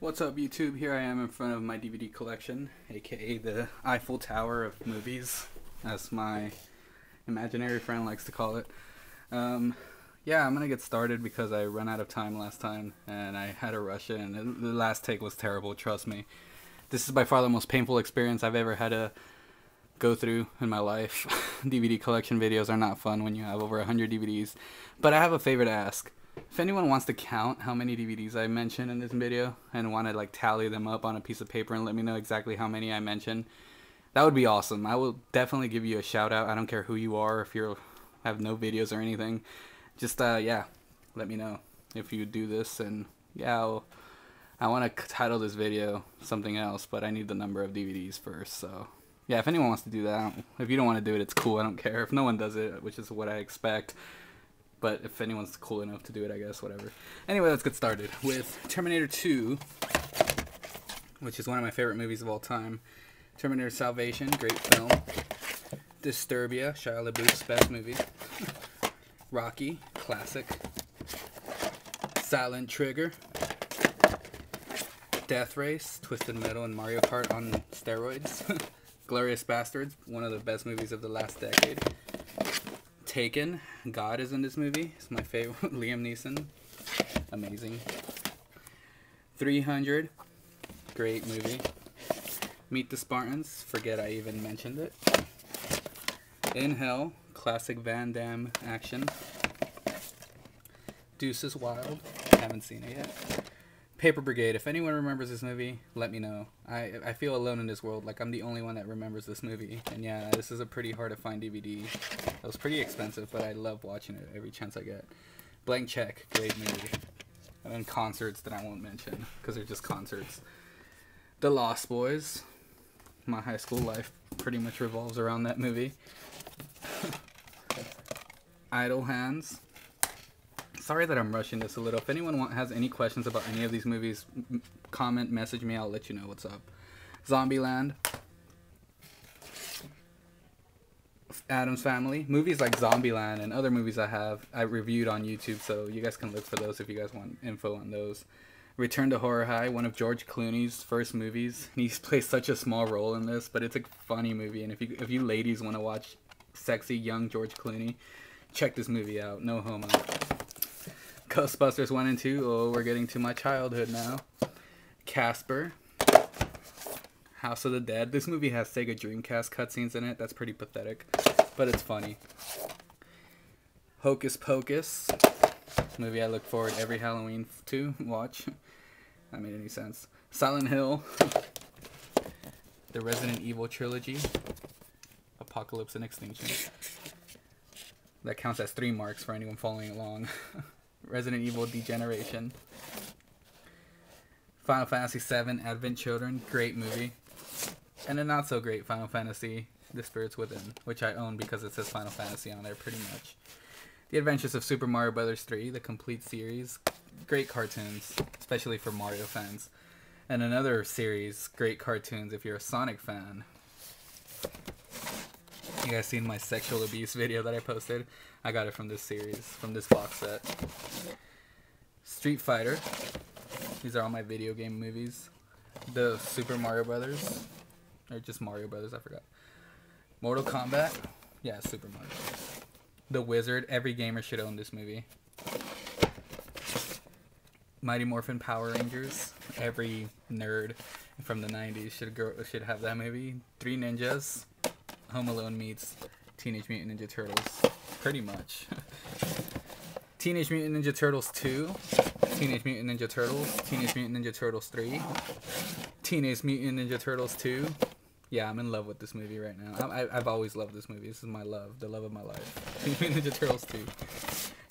What's up, YouTube? Here I am in front of my DVD collection, aka the Eiffel Tower of movies, as my imaginary friend likes to call it. Yeah, I'm gonna get started because I ran out of time last time and I had to rush it, and the last take was terrible, trust me. This is by far the most painful experience I've ever had to go through in my life. DVD collection videos are not fun when you have over 100 DVDs, but I have a favor to ask. If anyone wants to count how many DVDs I mentioned in this video and want to like tally them up on a piece of paper and let me know exactly how many I mentioned, that would be awesome. I will definitely give you a shout out. I don't care who you are, if you have no videos or anything. Just yeah, let me know if you do this. And yeah, I want to title this video something else, but I need the number of DVDs first. So yeah, if anyone wants to do that, if you don't want to do it, it's cool. I don't care. If no one does it, which is what I expect. But if anyone's cool enough to do it, I guess, whatever. Anyway, let's get started with Terminator 2, which is one of my favorite movies of all time. Terminator Salvation, great film. Disturbia, Shia LaBeouf's best movie. Rocky, classic. Silent Trigger. Death Race, Twisted Metal, and Mario Kart on steroids. Glorious Bastards, one of the best movies of the last decade. Taken, God is in this movie. It's my favorite. Liam Neeson, amazing. 300, great movie. Meet the Spartans, forget I even mentioned it. In Hell, classic Van Damme action. Deuces Wild, haven't seen it yet. Paper Brigade, if anyone remembers this movie, let me know. I feel alone in this world, like I'm the only one that remembers this movie. And yeah, this is a pretty hard to find DVD. It was pretty expensive, but I love watching it every chance I get. Blank Check, great movie. And then concerts that I won't mention, because they're just concerts. The Lost Boys, my high school life pretty much revolves around that movie. Idle Hands. Sorry that I'm rushing this a little. If anyone has any questions about any of these movies, comment, message me, I'll let you know what's up. Zombieland. Addams Family. Movies like Zombieland and other movies I reviewed on YouTube, so you guys can look for those if you guys want info on those. Return to Horror High, one of George Clooney's first movies. He plays such a small role in this, but it's a funny movie, and if you ladies want to watch sexy young George Clooney, check this movie out. No homo. Ghostbusters 1 and 2. Oh, we're getting to my childhood now. Casper. House of the Dead. This movie has Sega Dreamcast cutscenes in it. That's pretty pathetic, but it's funny. Hocus Pocus. Movie I look forward every Halloween to watch. That made any sense. Silent Hill. The Resident Evil trilogy. Apocalypse and Extinction. That counts as 3 marks for anyone following along. Resident Evil Degeneration. Final Fantasy VII Advent Children, great movie. And a not so great Final Fantasy, The Spirits Within, which I own because it says Final Fantasy on there pretty much. The Adventures of Super Mario Bros. 3, the complete series, great cartoons, especially for Mario fans. And another series, great cartoons if you're a Sonic fan. You guys seen my sexual abuse video that I posted? I got it from this series, from this box set. Street Fighter. These are all my video game movies. The Super Mario Brothers. Or just Mario Brothers, I forgot. Mortal Kombat. Yeah, Super Mario Brothers. The Wizard. Every gamer should own this movie. Mighty Morphin Power Rangers. Every nerd from the 90s should have that movie. Three Ninjas. Home Alone meets Teenage Mutant Ninja Turtles. Pretty much. Teenage Mutant Ninja Turtles 2. Teenage Mutant Ninja Turtles. Teenage Mutant Ninja Turtles 3. Teenage Mutant Ninja Turtles 2. Yeah, I'm in love with this movie right now. I've always loved this movie. This is my love. The love of my life. Teenage Mutant Ninja Turtles 2.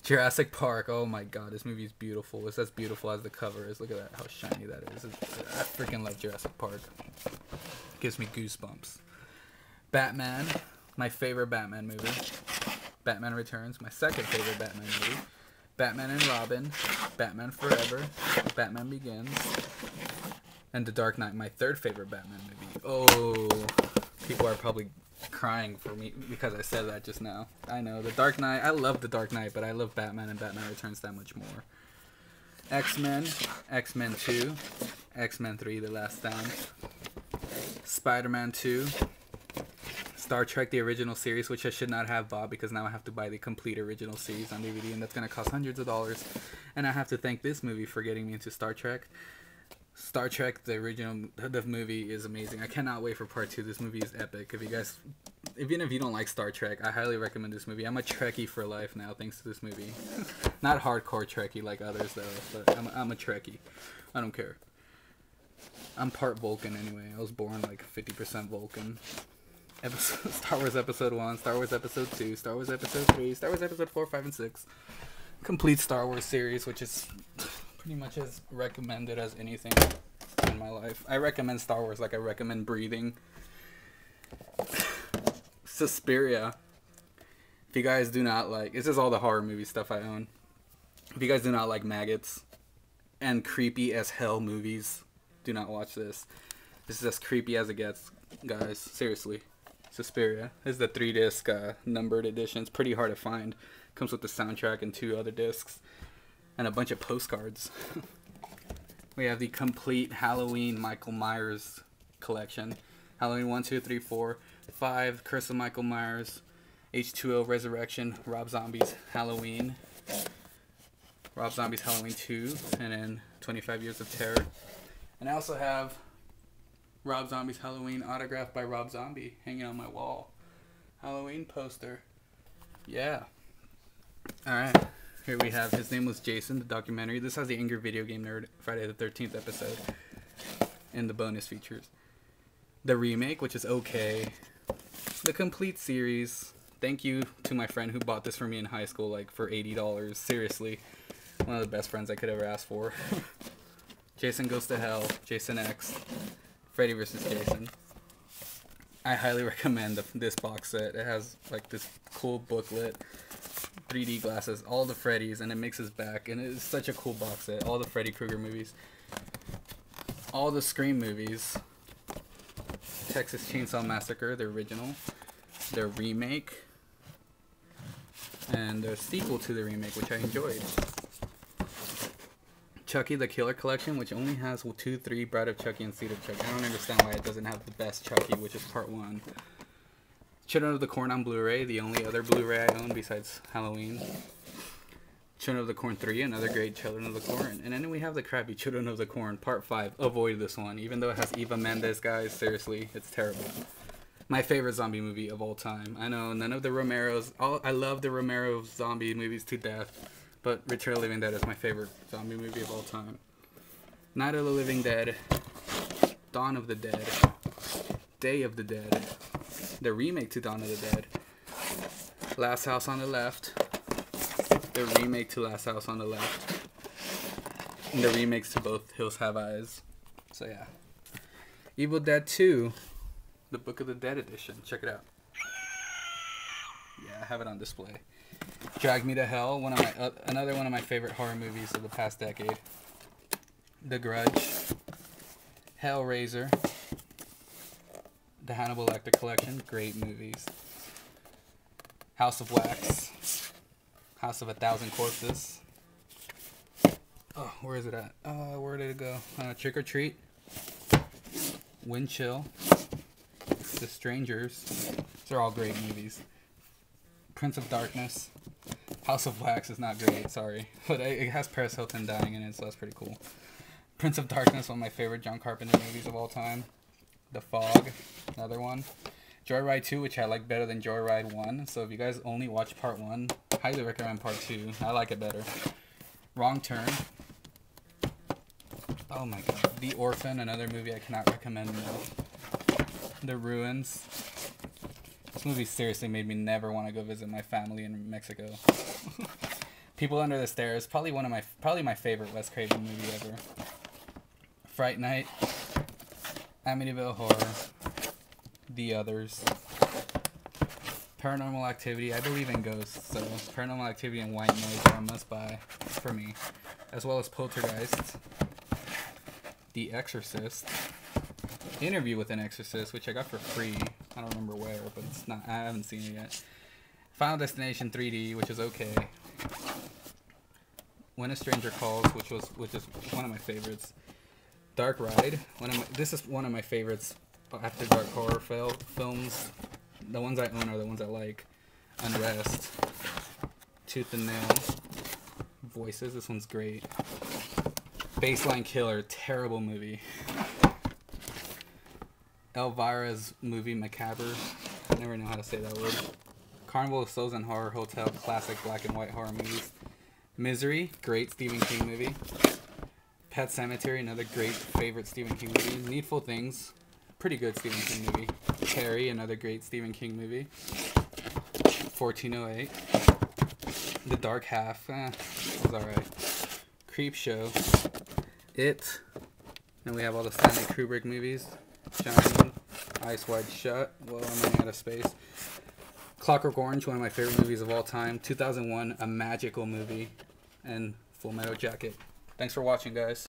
Jurassic Park. Oh my god, this movie is beautiful. It's as beautiful as the cover is. Look at that, how shiny that is. I freaking love Jurassic Park. Gives me goosebumps. Batman. My favorite Batman movie. Batman Returns. My second favorite Batman movie. Batman and Robin. Batman Forever. Batman Begins. And The Dark Knight. My third favorite Batman movie. Oh, people are probably crying for me because I said that just now. I know. The Dark Knight. I love The Dark Knight, but I love Batman and Batman Returns that much more. X-Men. X-Men 2. X-Men 3, The Last Stand, Spider-Man 2, Star Trek The Original Series, which I should not have bought because now I have to buy the complete original series on DVD, and that's going to cost hundreds of dollars. And I have to thank this movie for getting me into Star Trek. Star Trek, the movie is amazing. I cannot wait for part 2. This movie is epic. Even if you don't like Star Trek, I highly recommend this movie. I'm a Trekkie for life now, thanks to this movie. Not hardcore Trekkie like others, though, but I'm a Trekkie. I don't care. I'm part Vulcan anyway. I was born like 50% Vulcan. Star Wars Episode 1, Star Wars Episode 2, Star Wars Episode 3, Star Wars Episode 4, 5, and 6. Complete Star Wars series, which is pretty much as recommended as anything in my life. I recommend Star Wars like I recommend breathing. Suspiria. If you guys do not like... This is all the horror movie stuff I own. If you guys do not like maggots and creepy as hell movies, do not watch this. This is as creepy as it gets, guys. Seriously. Suspiria. This is the 3-disc numbered edition. It's pretty hard to find. Comes with the soundtrack and 2 other discs. And a bunch of postcards. We have the complete Halloween Michael Myers collection. Halloween 1, 2, 3, 4, 5, Curse of Michael Myers, H2O Resurrection, Rob Zombie's Halloween, Rob Zombie's Halloween 2, and then 25 Years of Terror. And I also have Rob Zombie's Halloween autographed by Rob Zombie hanging on my wall. Halloween poster. Yeah. Alright. Here we have His Name Was Jason, the documentary. This has the Angry Video Game Nerd Friday the 13th episode and the bonus features. The remake, which is okay. The complete series. Thank you to my friend who bought this for me in high school, like for $80. Seriously. One of the best friends I could ever ask for. Jason Goes to Hell, Jason X, Freddy vs. Jason. I highly recommend this box set. It has like this cool booklet, 3D glasses, all the Freddys, and it mixes back, and it's such a cool box set. All the Freddy Krueger movies, all the Scream movies, Texas Chainsaw Massacre, the original, their remake, and the sequel to the remake, which I enjoyed. Chucky the Killer Collection, which only has 2, 3, Bride of Chucky, and Seed of Chucky. I don't understand why it doesn't have the best Chucky, which is part 1. Children of the Corn on Blu-ray, the only other Blu-ray I own besides Halloween. Children of the Corn 3, another great Children of the Corn. And then we have the crappy Children of the Corn, part 5. Avoid this one, even though it has Eva Mendes, guys. Seriously, it's terrible. My favorite zombie movie of all time. I know, none of the Romeros... I love the Romero zombie movies to death. But Return of the Living Dead is my favorite zombie movie of all time. Night of the Living Dead. Dawn of the Dead. Day of the Dead. The remake to Dawn of the Dead. Last House on the Left. The remake to Last House on the Left. And the remakes to both Hills Have Eyes. So yeah. Evil Dead 2. The Book of the Dead edition. Check it out. Yeah, I have it on display. Drag Me to Hell, another one of my favorite horror movies of the past decade. The Grudge, Hellraiser, the Hannibal Lecter collection, great movies. House of Wax, House of a Thousand Corpses. Oh, where is it at? Where did it go? Trick or Treat, Wind Chill, The Strangers. These are all great movies. Prince of Darkness. House of Wax is not great, sorry. But it has Paris Hilton dying in it, so that's pretty cool. Prince of Darkness, one of my favorite John Carpenter movies of all time. The Fog, another one. Joyride 2, which I like better than Joyride 1. So if you guys only watch part 1, highly recommend part 2. I like it better. Wrong Turn. Oh my god. The Orphan, another movie I cannot recommend enough. The Ruins. This movie seriously made me never want to go visit my family in Mexico. People Under the Stairs, probably my favorite Wes Craven movie ever. Fright Night, Amityville Horror, The Others, Paranormal Activity. I believe in ghosts, so Paranormal Activity and White Noise are a must-buy for me, as well as Poltergeist, The Exorcist, Interview with an Exorcist, which I got for free. I don't remember where, but it's not. I haven't seen it yet. Final Destination 3D, which is okay. When a Stranger Calls, which is one of my favorites. Dark Ride. This is one of my favorites after dark horror films. The ones I own are the ones I like. Unrest. Tooth and Nail. Voices. This one's great. Baseline Killer. Terrible movie. Elvira's movie Macabre. I never know how to say that word. Carnival of Souls and Horror Hotel. Classic black and white horror movies. Misery. Great Stephen King movie. Pet Sematary, another great favorite Stephen King movie. Needful Things, pretty good Stephen King movie. Carrie, another great Stephen King movie. 1408. The Dark Half, was alright. Creep Show. It. And we have all the Stanley Kubrick movies. Shining, Eyes Wide Shut. Well, I'm running out of space. Clockwork Orange, one of my favorite movies of all time. 2001, a magical movie. And Full Metal Jacket. Thanks for watching, guys.